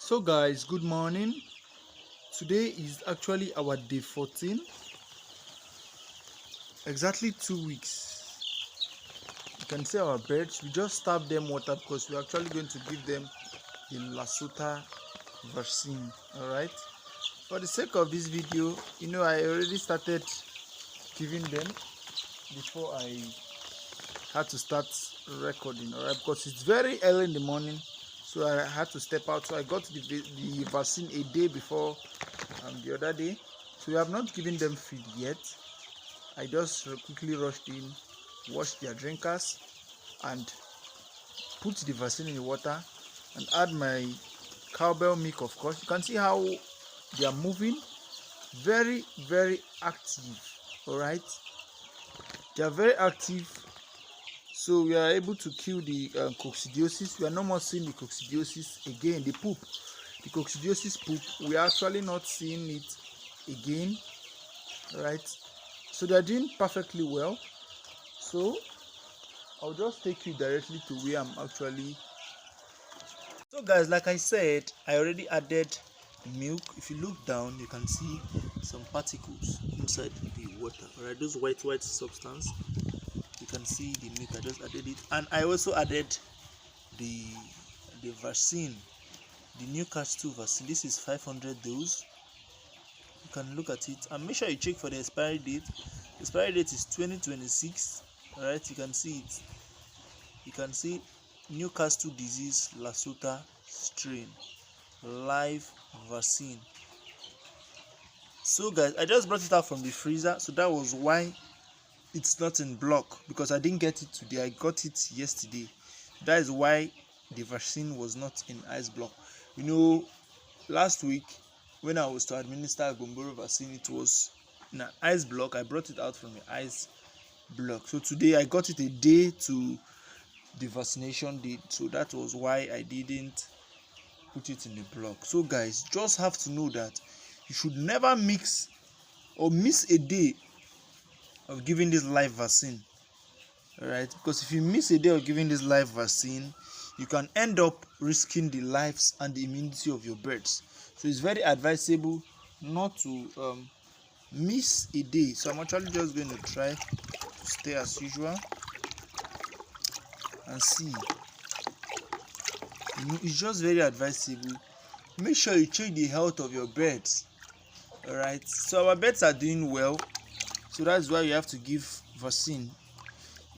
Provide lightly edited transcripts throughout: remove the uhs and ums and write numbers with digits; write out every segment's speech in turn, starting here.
So guys, good morning. Today is actually our day 14. Exactly 2 weeks. You can see our birds. We just starve them water because we're actually going to give them the Lasota vaccine. Alright. For the sake of this video, I already started giving them before I had to start recording. Alright, because it's very early in the morning. So I had to step out. So I got the vaccine a day before the other day. So we have not given them feed yet. I just quickly rushed in, washed their drinkers, and put the vaccine in the water and add my cowbell milk. Of course, you can see how they are moving, very active. All right, they are very active. So we are able to kill the coccidiosis. We are no more seeing the coccidiosis again. The coccidiosis poop, we are actually not seeing it again. All right, so they are doing perfectly well. So I'll just take you directly to where I'm actually. So guys, like I said, I already added milk. If you look down, you can see some particles inside the water. Alright, those white substance. You can see the milk. I just added it, and I also added the vaccine, the Newcastle vaccine. This is 500 dose. You can look at it and make sure you check for the expiry date. The expiry date is 2026. Alright, you can see it. You can see Newcastle disease Lasota strain live vaccine. So guys, I just brought it out from the freezer, so that was why it's not in block, because I didn't get it today. I got it yesterday. That is why the vaccine was not in ice block. Last week when I was to administer Gomboro vaccine, it was in an ice block. I brought it out from the ice block. So today I got it a day to the vaccination date, so that was why I didn't put it in the block. So guys, just have to know that you should never mix or miss a day of giving this live vaccine. All right, because if you miss a day of giving this live vaccine, you can end up risking the lives and the immunity of your birds. So it's very advisable not to miss a day. So I'm actually just going to try to stay as usual and see. It's just very advisable. Make sure you check the health of your birds. All right, so our birds are doing well, so that's why you have to give vaccine.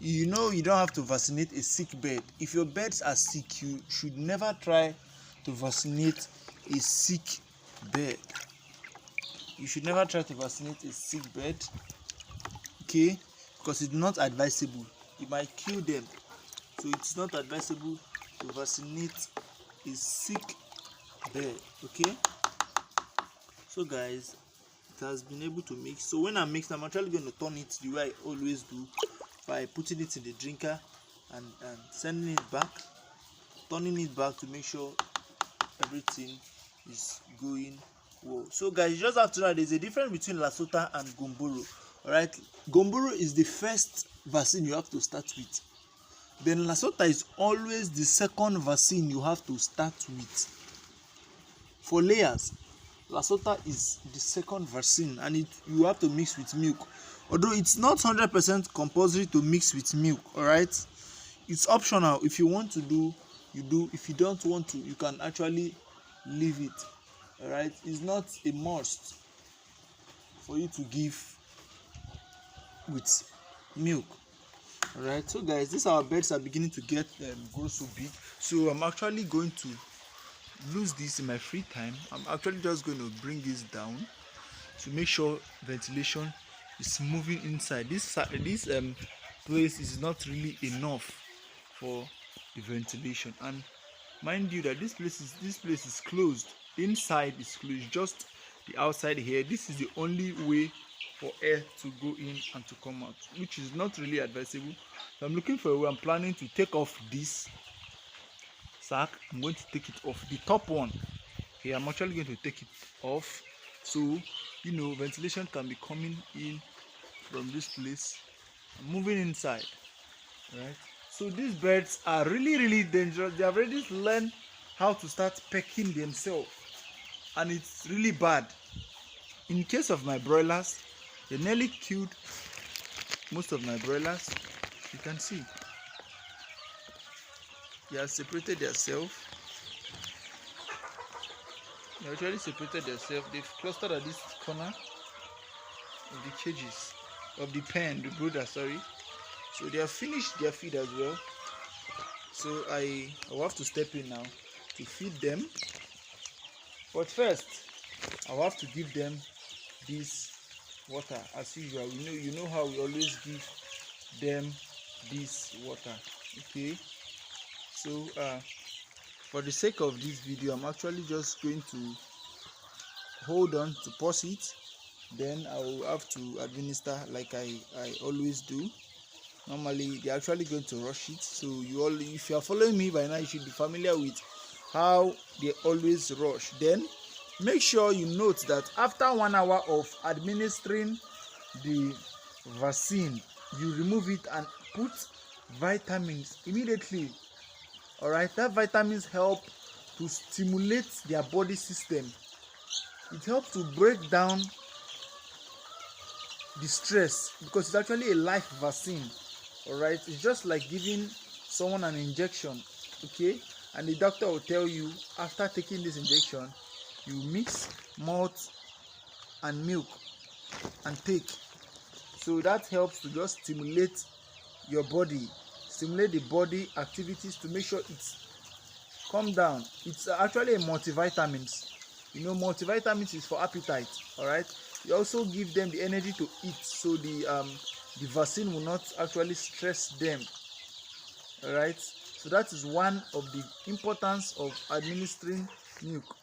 You don't have to vaccinate a sick bird. If your birds are sick, you should never try to vaccinate a sick bird. You should never try to vaccinate a sick bird, okay? Because it's not advisable. It might kill them. So it's not advisable to vaccinate a sick bird, okay? So guys, it has been able to mix. So when I mix, I'm actually going to turn it the way I always do, by putting it in the drinker and sending it back, turning it back to make sure everything is going well. So guys, you just have to know there's a difference between Lasota and Gomboro. All right, Gomboro is the first vaccine you have to start with. Then Lasota is always the second vaccine you have to start with. For layers, Lasota is the second vaccine, and you have to mix with milk. Although it's not 100% compulsory to mix with milk, all right? It's optional. If you want to do, you do. If you don't want to, you can actually leave it, all right? It's not a must for you to give with milk. All right, so guys, these our birds are beginning to grow so big. So I'm actually going to lose this in my free time. I'm actually just going to bring this down to make sure ventilation is moving inside. This place is not really enough for the ventilation, and mind you that this place is closed. Inside is closed, just the outside here. This is the only way for air to go in and to come out, which is not really advisable. So I'm looking for a way. I'm planning to take off this sack. I'm going to take it off, the top one here. I'm actually going to take it off, so ventilation can be coming in from this place and moving inside. Right, so these birds are really dangerous. They have already learned how to start pecking themselves, and it's really bad. In case of my broilers, they nearly killed most of my broilers. You can see they have separated themselves. They actually separated themselves. They've clustered at this corner of the cages, of the pen, the brooder, sorry. So they have finished their feed as well. So I will have to step in now to feed them. But first, I will have to give them this water as usual. You know how we always give them this water. Okay. So for the sake of this video, I'm actually just going to hold on to pause it. Then I will have to administer like I always do. Normally they're actually going to rush it, so if you are following me by now, you should be familiar with how they always rush. Then make sure you note that after 1 hour of administering the vaccine, you remove it and put vitamins immediately. All right, that vitamins help to stimulate their body system. It helps to break down the stress, because it's actually a live vaccine. All right, it's just like giving someone an injection. Okay, and the doctor will tell you after taking this injection, you mix malt and milk and take. So that helps to just stimulate your body, stimulate the body activities to make sure it's calm down. It's actually a multivitamins. You know, multivitamins is for appetite. All right, you also give them the energy to eat, so the vaccine will not actually stress them. All right, so that is one of the importance of administering milk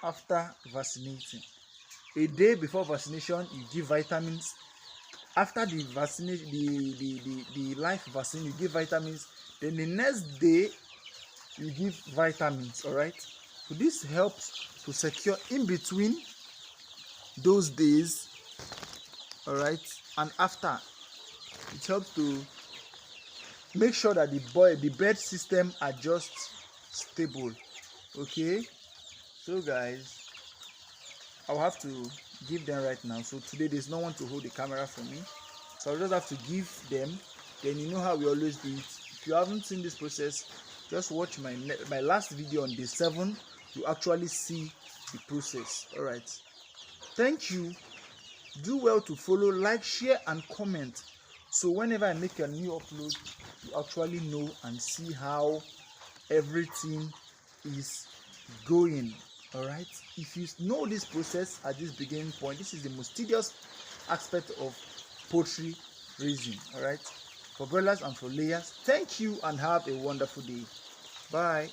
after vaccinating. A day before vaccination, you give vitamins. After the vaccination, the live vaccine, you give vitamins. Then the next day, you give vitamins. All right, so this helps to secure in between those days. All right, and after, it helps to make sure that the bird system are just stable. Okay, so guys, I'll have to give them right now. So today there's no one to hold the camera for me, so I'll just have to give them. Then you know how we always do it. If you haven't seen this process, just watch my last video on day 7. You actually see the process. All right, thank you. Do well to follow, like, share and comment, so whenever I make a new upload, you actually know and see how everything is going. All right, if you know this process at this beginning point, this is the most tedious aspect of poultry raising. All right, for broilers and for layers. Thank you and have a wonderful day. Bye.